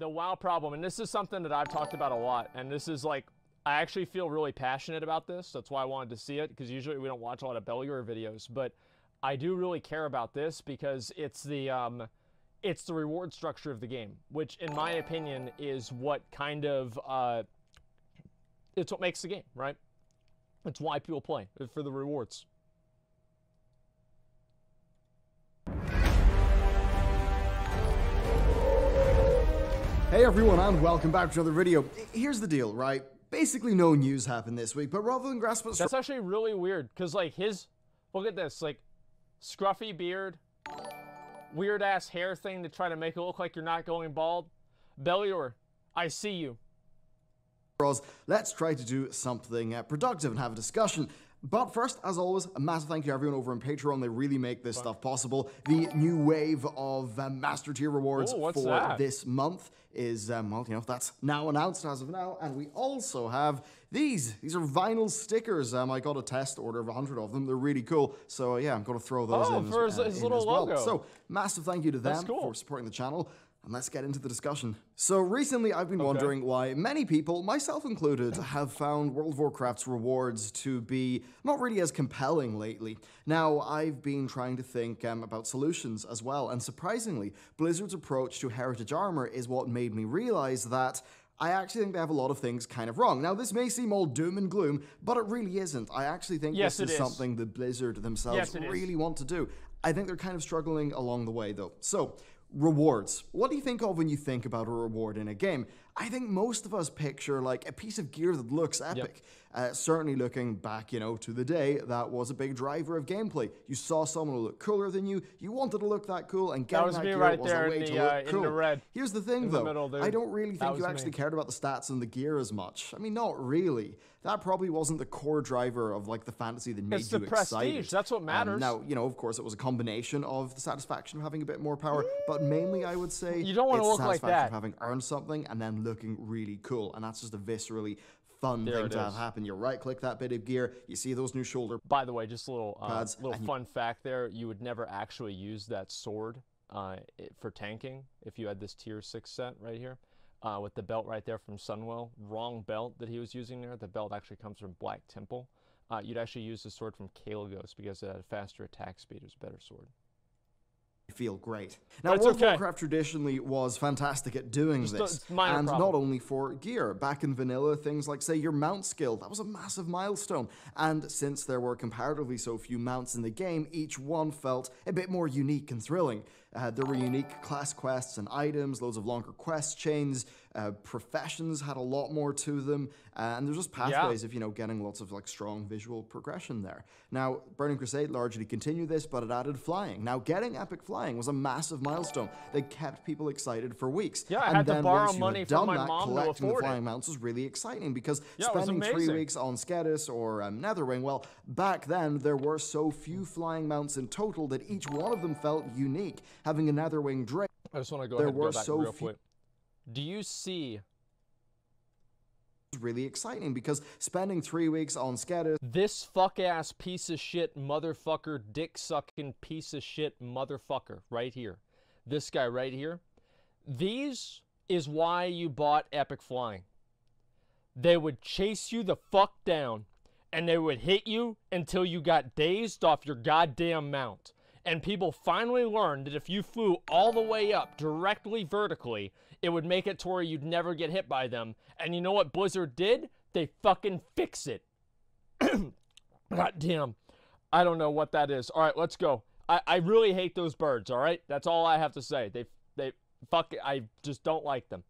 The WoW problem, and this is something that I've talked about a lot, and this is like, I actually feel really passionate about this. That's why I wanted to see it, because usually we don't watch a lot of Bellular videos, but I do really care about this because it's the reward structure of the game, which in my opinion is what kind of, it's what makes the game, right? It's why people play, for the rewards. Hey everyone, and welcome back to another video. Here's the deal, right? Basically no news happened this week, but rather than grasp at... That's actually really weird, because like look at this, like, scruffy beard, weird ass hair thing to try to make it look like you're not going bald. Bellular, I see you. Let's try to do something productive and have a discussion. But first, as always, a massive thank you to everyone over on Patreon. They really make this stuff possible. The new wave of Master Tier rewards for this month is, well, you know, that's now announced as of now. And we also have these. These are vinyl stickers. I got a test order of 100 of them. They're really cool. So, yeah, I'm going to throw those in, for his little logo. So, massive thank you to them for supporting the channel. And let's get into the discussion. So recently I've been wondering why many people, myself included, have found World of Warcraft's rewards to be not really as compelling lately. Now, I've been trying to think about solutions as well, and surprisingly, Blizzard's approach to Heritage Armor is what made me realize that I actually think they have a lot of things kind of wrong. Now, this may seem all doom and gloom, but it really isn't. I actually think this is something that Blizzard themselves really want to do. I think they're kind of struggling along the way, though. So, rewards. What do you think of when you think about a reward in a game? I think most of us picture like a piece of gear that looks epic. Certainly looking back, you know, to the day, that was a big driver of gameplay. You saw someone who looked cooler than you, you wanted to look that cool, and getting that gear was a way to look cool. Here's the thing though, I don't really think you actually cared about the stats and the gear as much. I mean, not really. That probably wasn't the core driver of like the fantasy that made you excited. It's the prestige, that's what matters. Now, you know, of course, it was a combination of the satisfaction of having a bit more power, but mainly I would say you don't want to look like that. Of having earned something and then looking really cool, and that's just a viscerally fun thing to have happen. You right-click that bit of gear, you see those new shoulder. By the way, just a little fun fact there: you would never actually use that sword for tanking if you had this tier 6 set right here. With the belt right there from Sunwell. Wrong belt that he was using there. The belt actually comes from Black Temple. You'd actually use the sword from Kalagos because it had a faster attack speed. It was a better sword. Feel great. Now, World of Warcraft traditionally was fantastic at doing this, and not only for gear. Back in vanilla, things like, say, your mount skill, that was a massive milestone, and since there were comparatively so few mounts in the game, each one felt a bit more unique and thrilling. There were unique class quests and items, loads of longer quest chains, professions had a lot more to them, and there's just pathways of, you know, getting lots of like strong visual progression there. Now, Burning Crusade largely continued this, but it added flying. Now, getting epic flying was a massive milestone that kept people excited for weeks. Yeah, I had to borrow money from my mom to collecting afford the flying mounts was really exciting because spending 3 weeks on Skedis or Netherwing, well, back then there were so few flying mounts in total that each one of them felt unique. Having a Netherwing Drake, I just want to go ahead and go back real quick. Do you see? Really exciting because spending 3 weeks on Skedis. This fuck-ass piece of shit motherfucker, dick-sucking piece of shit motherfucker right here. This guy right here. These is why you bought Epic Flying. They would chase you the fuck down, and they would hit you until you got dazed off your goddamn mount. And people finally learned that if you flew all the way up directly vertically, it would make it to where you'd never get hit by them. And you know what Blizzard did? They fucking fix it. God damn. I don't know what that is. All right, let's go. I really hate those birds, all right? That's all I have to say. I just don't like them.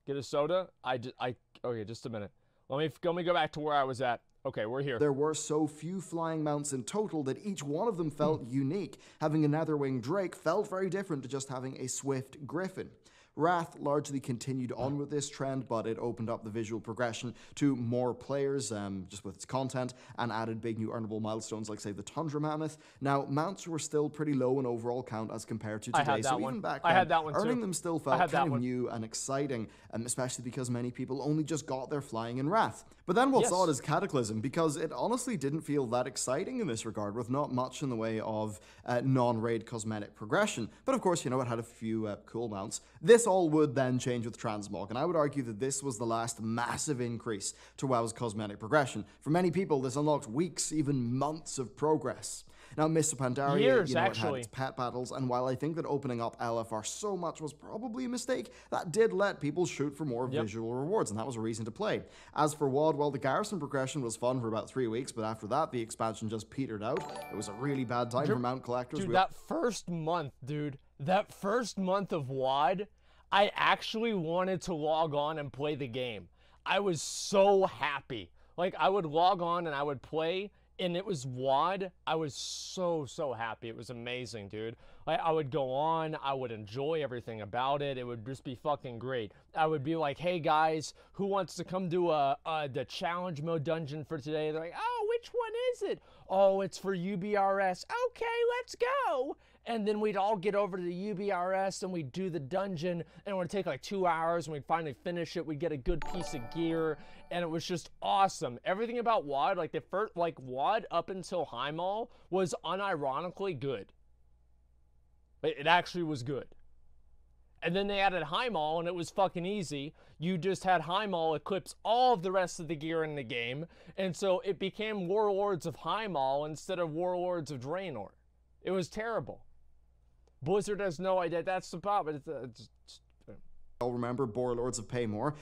Get a soda? Okay, just a minute. Let me go back to where I was at. Okay, we're here. There were so few flying mounts in total that each one of them felt unique. Having a Netherwing Drake felt very different to just having a Swift Griffin. Wrath largely continued on with this trend, but it opened up the visual progression to more players just with its content and added big new earnable milestones like, say, the Tundra Mammoth. Now, mounts were still pretty low in overall count as compared to today, so even back then, earning them still felt kind of new and exciting, especially because many people only just got their flying in Wrath. But then we'll saw it as Cataclysm, because it honestly didn't feel that exciting in this regard, with not much in the way of non-raid cosmetic progression. But of course, you know, it had a few cool mounts. This This all would then change with transmog, and I would argue that this was the last massive increase to WoW's cosmetic progression. For many people, this unlocked weeks, even months of progress. Now, Mr. Pandaria, Years, it had its pet battles, and while I think that opening up LFR so much was probably a mistake, that did let people shoot for more visual rewards, and that was a reason to play. As for WoD, well, the Garrison progression was fun for about 3 weeks, but after that, the expansion just petered out. It was a really bad time for mount collectors. Dude, that first month of WoD, I actually wanted to log on and play the game. I was so happy. Like, I would log on and I would play, and it was WoD. I was so happy. It was amazing, dude. I would go on. I would enjoy everything about it. It would just be fucking great. I would be like, hey, guys, who wants to come do the challenge mode dungeon for today? They're like, oh, which one is it? Oh, it's for UBRS. Okay, let's go. And then we'd all get over to the UBRS and we'd do the dungeon, and it would take like 2 hours, and we'd finally finish it. We'd get a good piece of gear, and it was just awesome. Everything about WoD, like the first, like WoD up until Highmaul was unironically good. It actually was good. And then they added Highmaul, and it was fucking easy. You just had Highmaul eclipse all of the rest of the gear in the game, and so it became Warlords of Highmaul instead of Warlords of Draenor. It was terrible. Blizzard has no idea. That's the problem. I'll remember Warlords of Paymore.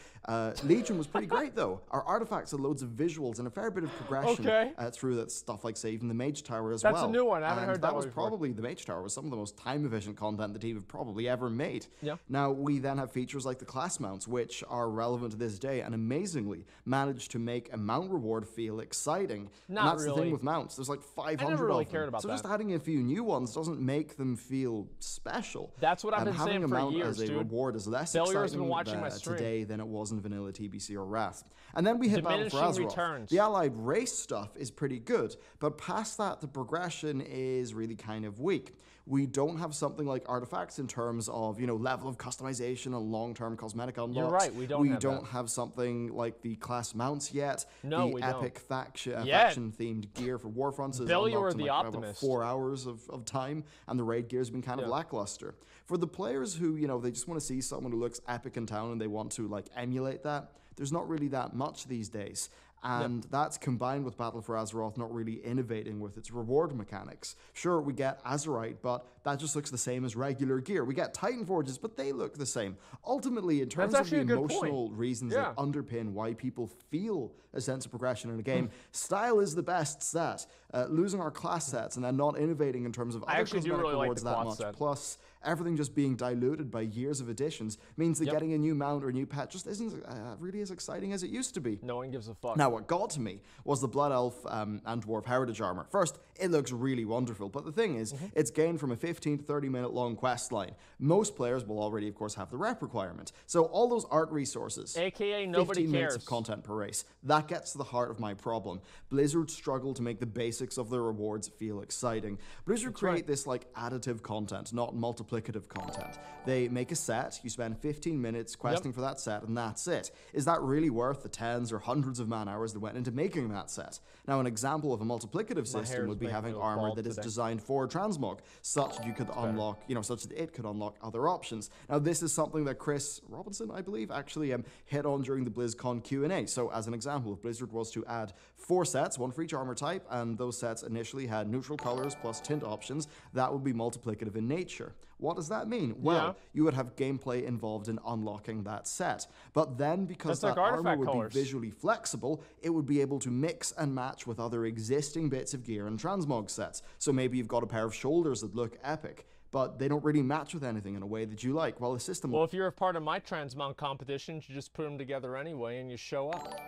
Legion was pretty great, though. Our artifacts had loads of visuals and a fair bit of progression through that stuff like saving the Mage Tower as well. That's a new one. I haven't heard that one before. Probably the Mage Tower was some of the most time-efficient content the team have probably ever made. Yeah. Now, we then have features like the class mounts, which are relevant to this day and amazingly managed to make a mount reward feel exciting. Not and that's really. the thing with mounts. There's like 500 I never really of them. cared about so that. just adding a few new ones doesn't make them feel special. That's what I've been saying for years, having a mount as a reward is less Bellular's exciting been watching my stream today than it was in vanilla TBC or Wrath. And then we hit Battle for Diminishing Azeroth. returns. The allied race stuff is pretty good, but past that, the progression is really kind of weak. We don't have something like artifacts in terms of, you know, level of customization and long-term cosmetic unlocks. You're right, we don't have something like the class mounts yet. No, the we epic don't. faction-themed gear for Warfronts is Bellular unlocked in the like about Optimist. 4 hours of time, and the raid gear has been kind of lackluster. For the players who, you know, they just want to see someone who looks epic in town and they want to, like, emulate that, there's not really that much these days. And that's combined with Battle for Azeroth not really innovating with its reward mechanics. Sure, we get Azerite, but that just looks the same as regular gear. We get Titan Forges, but they look the same. Ultimately, in terms of the emotional reasons that underpin why people feel a sense of progression in a game, style is the best stat. Losing our class sets and then not innovating in terms of other cosmetic rewards that much, plus everything just being diluted by years of additions, means that getting a new mount or a new pet just isn't really as exciting as it used to be. No one gives a fuck. Now, what got to me was the Blood Elf and Dwarf Heritage armor. First, it looks really wonderful, but the thing is, it's gained from a 15 to 30 minute long quest line. Most players will already, of course, have the rep requirement. So all those art resources, AKA nobody 15 minutes cares. of content per race, that gets to the heart of my problem. Blizzard struggle to make the basics of their rewards feel exciting. Blizzard create this like additive content, not multiplicative content. They make a set, you spend 15 minutes questing for that set, and that's it. Is that really worth the tens or hundreds of man hours that went into making that set? Now, an example of a multiplicative system would be having armor that is designed for transmog, such that you could unlock, you know, such that it could unlock other options. Now, this is something that Chris Robinson, I believe, actually hit on during the BlizzCon Q&A. So, as an example, if Blizzard was to add 4 sets, one for each armor type, and those sets initially had neutral colors plus tint options, that would be multiplicative in nature. What does that mean? Well, you would have gameplay involved in unlocking that set. But then, because that armor would be visually flexible, it would be able to mix and match with other existing bits of gear and transmog sets. So maybe you've got a pair of shoulders that look epic, but they don't really match with anything in a way that you like. Well, the system... Well, if you're a part of my transmog competition, you just put them together anyway and you show up.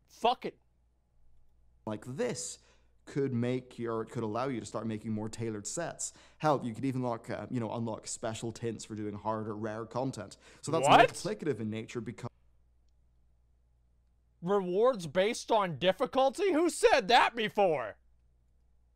Fuck it. Like this could allow you to start making more tailored sets. Hell, you could even unlock special tints for doing harder, rare content. So that's multiplicative in nature because... Rewards based on difficulty? Who said that before?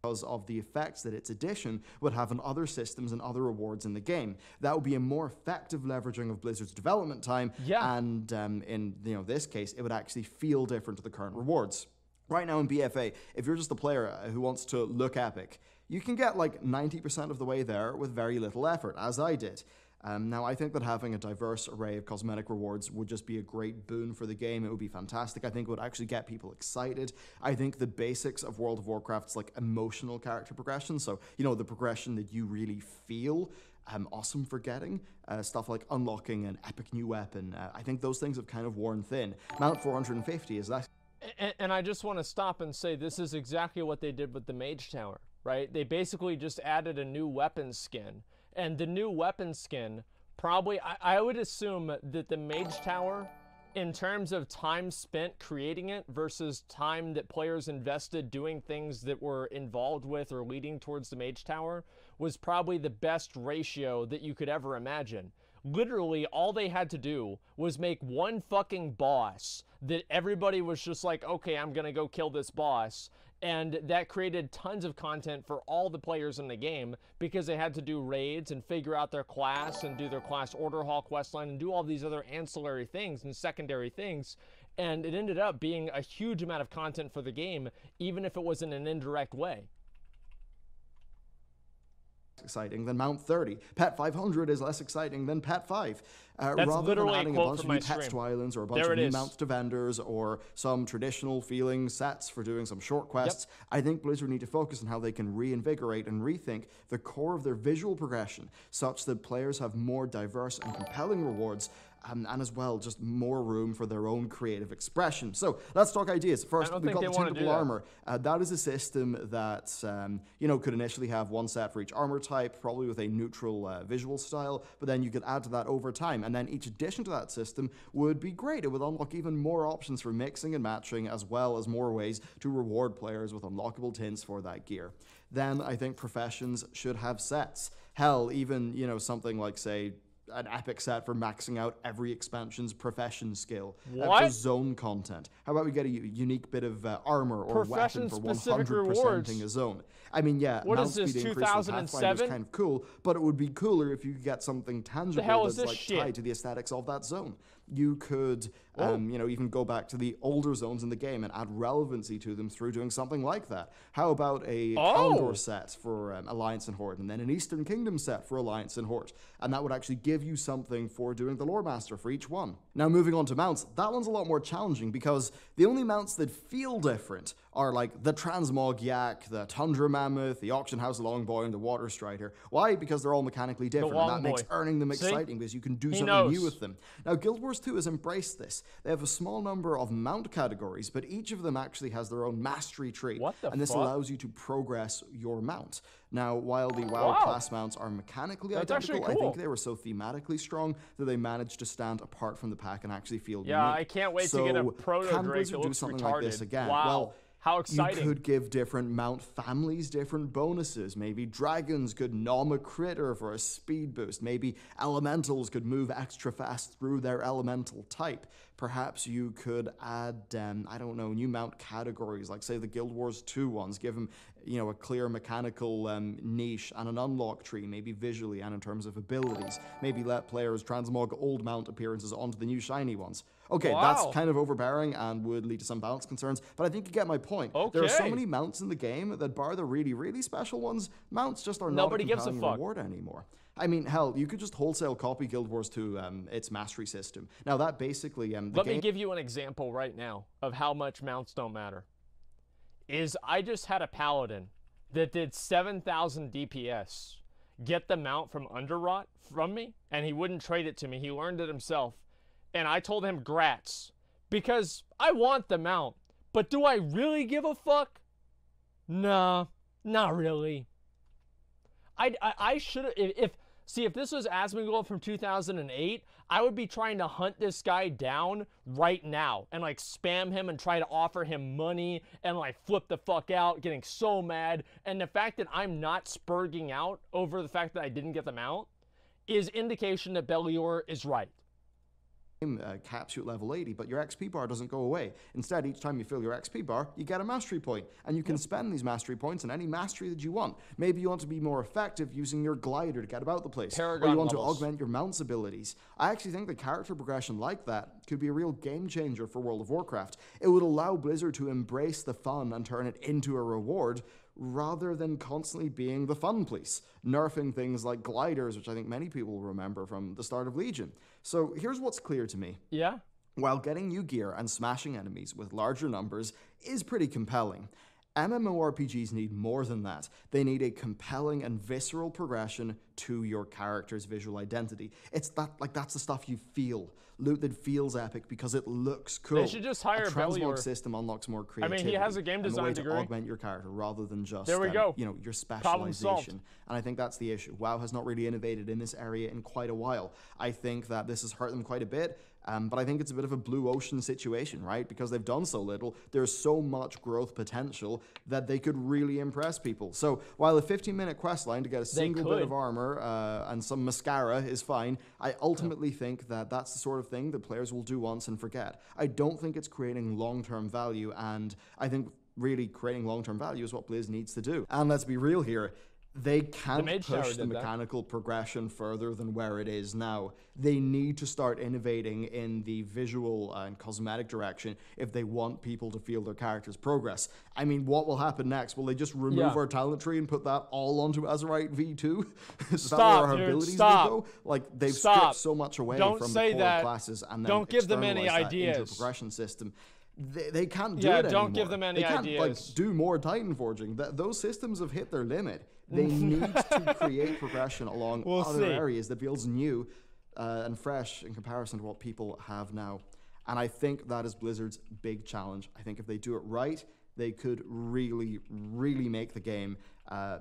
Because of the effects that its addition would have on other systems and other rewards in the game. That would be a more effective leveraging of Blizzard's development time, and in this case, it would actually feel different to the current rewards. Right now in BFA, if you're just a player who wants to look epic, you can get like 90% of the way there with very little effort, as I did. Now, I think that having a diverse array of cosmetic rewards would just be a great boon for the game. It would be fantastic. I think it would actually get people excited. I think the basics of World of Warcraft's like emotional character progression, so, you know, the progression that you really feel, awesome for getting. Stuff like unlocking an epic new weapon. I think those things have kind of worn thin. Mount 450 is that. And I just want to stop and say this is exactly what they did with the Mage Tower, right? They basically just added a new weapon skin. And the new weapon skin, probably, I would assume that the Mage Tower, in terms of time spent creating it versus time that players invested doing things that were involved with or leading towards the Mage Tower, was probably the best ratio that you could ever imagine. Literally, all they had to do was make one fucking boss that everybody was just like, okay, I'm gonna go kill this boss. And that created tons of content for all the players in the game because they had to do raids and figure out their class and do their class order hall questline and do all these other ancillary things and secondary things. And it ended up being a huge amount of content for the game, even if it was in an indirect way. Exciting than Mount 30. Pet 500 is less exciting than Pet 5. That's rather than literally adding a bunch of new pets to islands or a bunch of new mounts to vendors or some traditional feeling sets for doing some short quests, I think Blizzard need to focus on how they can reinvigorate and rethink the core of their visual progression such that players have more diverse and compelling rewards and as well, just more room for their own creative expression. So let's talk ideas. First, we've got the Tintable Armor. That is a system that, you know, could initially have one set for each armor type, probably with a neutral visual style, but then you could add to that over time. And then each addition to that system would be great. It would unlock even more options for mixing and matching, as well as more ways to reward players with unlockable tints for that gear. Then I think professions should have sets. Hell, even, you know, something like, say, an epic set for maxing out every expansion's profession skill for zone content. How about we get a unique bit of armor or weapon for 100%ing a zone? I mean, yeah, what is this, 2007? Is kind of cool, but it would be cooler if you could get something tangible that's like tied to the aesthetics of that zone. You could, you know, even go back to the older zones in the game and add relevancy to them through doing something like that. How about a Kalimdor set for Alliance and Horde, and then an Eastern Kingdom set for Alliance and Horde? And that would actually give you something for doing the Lore Master for each one. Now, moving on to mounts, that one's a lot more challenging because the only mounts that feel different are like the Transmog Yak, the Tundra Mammoth, the Auction House Longboy, and the Water Strider. Why? Because they're all mechanically different, and that makes earning them exciting because you can do something new with them. Now, Guild Wars 2 has embraced this. They have a small number of mount categories, but each of them actually has their own mastery tree, and this allows you to progress your mount. Now, while the WoW class mounts are mechanically identical, I think they were so thematically strong that they managed to stand apart from the pack and actually feel unique. I can't wait to get a proto Drake that looks do something retarded. Like this again? Wow. Well, how exciting. You could give different mount families different bonuses. Maybe dragons could nom a critter for a speed boost. Maybe elementals could move extra fast through their elemental type. Perhaps you could add, I don't know, new mount categories, like say the Guild Wars 2 ones, give them, you know, a clear mechanical niche and an unlock tree, maybe visually and in terms of abilities. Maybe let players transmog old mount appearances onto the new shiny ones. Okay, that's kind of overbearing and would lead to some balance concerns, but I think you get my point. There are so many mounts in the game that bar the really, really special ones, mounts just are not a compelling reward anymore. I mean, hell, you could just wholesale copy Guild Wars 2, its mastery system. Now that basically, Let me give you an example right now of how much mounts don't matter. I just had a paladin that did 7,000 DPS get the mount from Underrot from me, and he wouldn't trade it to me. He learned it himself. And I told him grats, because I want the mount, but do I really give a fuck? Nah, not really. I should have, if this was Asmongold from 2008, I would be trying to hunt this guy down right now and like spam him and try to offer him money and like flip the fuck out, getting so mad. And the fact that I'm not spurging out over the fact that I didn't get them out is indication that Bellular is right. Caps you at level 80, but your XP bar doesn't go away. Instead, each time you fill your XP bar, you get a mastery point, and you can spend these mastery points on any mastery that you want. Maybe you want to be more effective using your glider to get about the place, or you want to augment your mount's abilities. I actually think the character progression like that could be a real game changer for World of Warcraft. It would allow Blizzard to embrace the fun and turn it into a reward, rather than constantly being the fun police, nerfing things like gliders, which I think many people remember from the start of Legion. So here's what's clear to me. Yeah? While getting new gear and smashing enemies with larger numbers is pretty compelling, MMORPGs need more than that. They need a compelling and visceral progression to your character's visual identity. It's that, like, that's the stuff you feel. Loot that feels epic because it looks cool. They should just hire a transmog Bellular. system unlocks more creativity. I mean, he has a game design and a way degree. to augment your character rather than just there we go. You know, your specialization. And I think that's the issue. WoW has not really innovated in this area in quite a while. I think that this has hurt them quite a bit. But I think it's a bit of a blue ocean situation, right? Because they've done so little, there's so much growth potential that they could really impress people. So while a 15-minute quest line to get a single bit of armor and some mascara is fine, I ultimately think that that's the sort of thing that players will do once and forget. I don't think it's creating long-term value, and I think really creating long-term value is what Blizz needs to do. And let's be real here. They can't push the mechanical progression further than where it is now. They need to start innovating in the visual and cosmetic direction if they want people to feel their characters progress. I mean, what will happen next? Will they just remove our talent tree and put that all onto Azerite V2? Is that where our abilities will go? Like, they've stripped so much away from the core classes and then don't give them any ideas into a progression system. They can't do it anymore. Don't give them any ideas. They can't, like, do more Titan Forging. Those systems have hit their limit. They need to create progression along other areas that feels new and fresh in comparison to what people have now. And I think that is Blizzard's big challenge. I think if they do it right, they could really, really make the game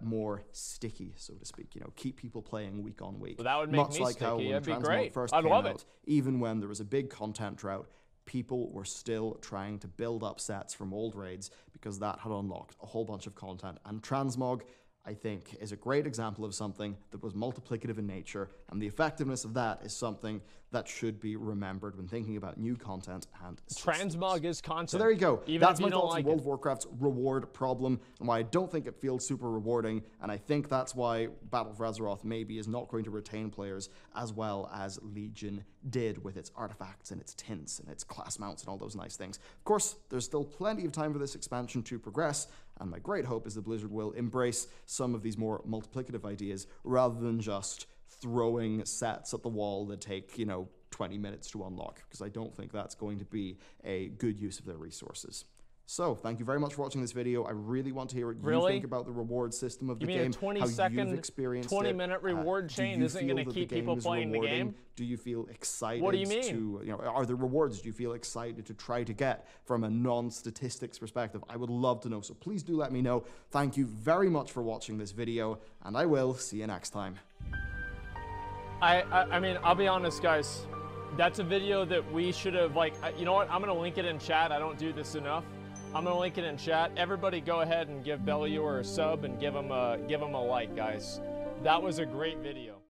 more sticky, so to speak. You know, keep people playing week on week. Well, that would make Much me like sticky. how when It'd be Transmog great. first I'd came love out, it. even when there was a big content drought, people were still trying to build up sets from old raids because that had unlocked a whole bunch of content. And Transmog, I think, is a great example of something that was multiplicative in nature, and the effectiveness of that is something that should be remembered when thinking about new content and systems. Transmog is content. So there you go. Even That's if my you don't thoughts like on World of Warcraft's reward problem, and why I don't think it feels super rewarding, and I think that's why Battle for Azeroth maybe is not going to retain players as well as Legion did with its artifacts and its tints and its class mounts and all those nice things. Of course, there's still plenty of time for this expansion to progress, and my great hope is that Blizzard will embrace some of these more multiplicative ideas rather than just throwing sets at the wall that take, 20 minutes to unlock, because I don't think that's going to be a good use of their resources. So, thank you very much for watching this video. I really want to hear what you think about the reward system of the game, how you've experienced it. 20-minute reward chain isn't going to keep people playing the game? Do you feel excited What do you mean? to, are there rewards do you feel excited to try to get from a non-statistics perspective? I would love to know, so please do let me know. Thank you very much for watching this video, and I will see you next time. I mean, I'll be honest, guys. That's a video that we should have, you know what? I'm going to link it in chat. I don't do this enough. I'm going to link it in chat. Everybody go ahead and give Bellular a sub and give him a like, guys. That was a great video.